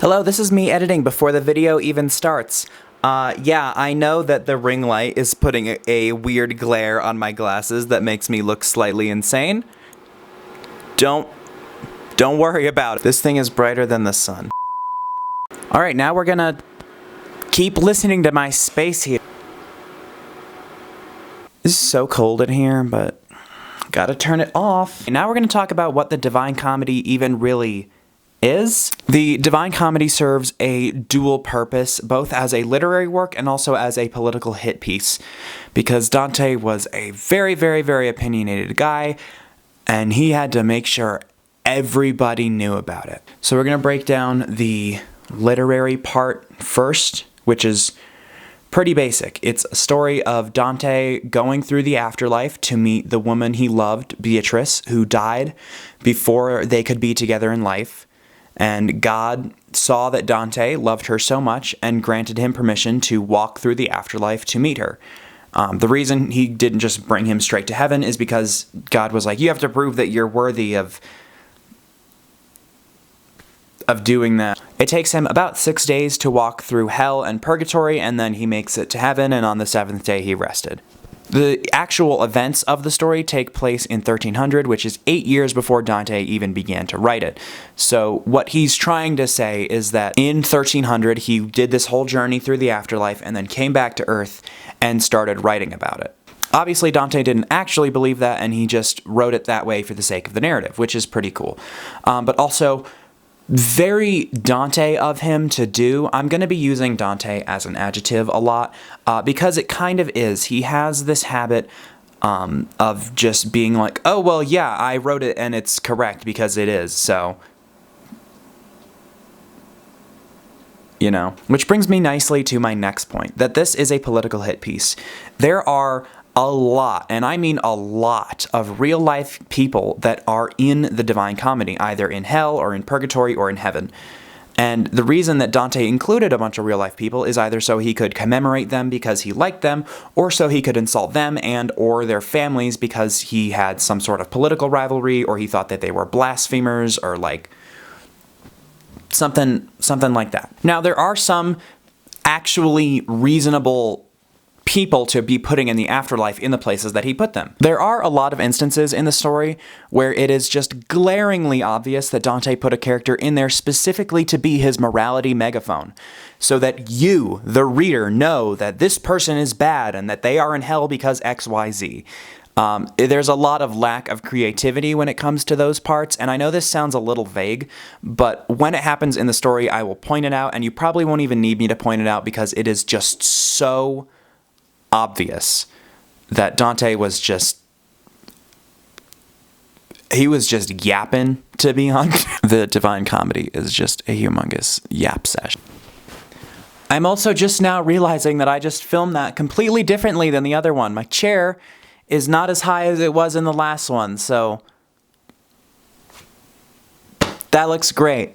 Hello, this is me editing before the video even starts. Yeah, I know that the ring light is putting a weird glare on my glasses that makes me look slightly insane. Don't worry about it. This thing is brighter than the sun. Alright, now we're gonna keep listening to my space here. This is so cold in here, but gotta turn it off. Now we're gonna talk about what the Divine Comedy even really is. The Divine Comedy serves a dual purpose, both as a literary work and also as a political hit piece, because Dante was a very, very, very opinionated guy, and he had to make sure everybody knew about it. So we're going to break down the literary part first, which is pretty basic. It's a story of Dante going through the afterlife to meet the woman he loved, Beatrice, who died before they could be together in life. And God saw that Dante loved her so much and granted him permission to walk through the afterlife to meet her. The reason he didn't just bring him straight to heaven is because God was like, you have to prove that you're worthy of doing that. It takes him about 6 days to walk through hell and purgatory, and then he makes it to heaven, and on the 7th day he rested. The actual events of the story take place in 1300, which is 8 years before Dante even began to write it. So what he's trying to say is that in 1300, he did this whole journey through the afterlife and then came back to Earth and started writing about it. Obviously, Dante didn't actually believe that, and he just wrote it that way for the sake of the narrative, which is pretty cool. But also, very Dante of him to do. I'm going to be using Dante as an adjective a lot because it kind of is. He has this habit of just being like, oh, well, yeah, I wrote it and it's correct because it is, so, you know. Which brings me nicely to my next point, that this is a political hit piece. There are a lot, and I mean a lot, of real-life people that are in the Divine Comedy, either in hell or in purgatory or in heaven. And the reason that Dante included a bunch of real-life people is either so he could commemorate them because he liked them, or so he could insult them and or their families because he had some sort of political rivalry, or he thought that they were blasphemers, or like something like that. Now, there are some actually reasonable people to be putting in the afterlife in the places that he put them. There are a lot of instances in the story where it is just glaringly obvious that Dante put a character in there specifically to be his morality megaphone, so that you, the reader, know that this person is bad and that they are in hell because XYZ. There's a lot of lack of creativity when it comes to those parts, and I know this sounds a little vague, but when it happens in the story, I will point it out, and you probably won't even need me to point it out because it is just so obvious that Dante was just, he was just yapping, to be honest. The Divine Comedy is just a humongous yap session. I'm also just now realizing that I just filmed that completely differently than the other one. My chair is not as high as it was in the last one, so that looks great.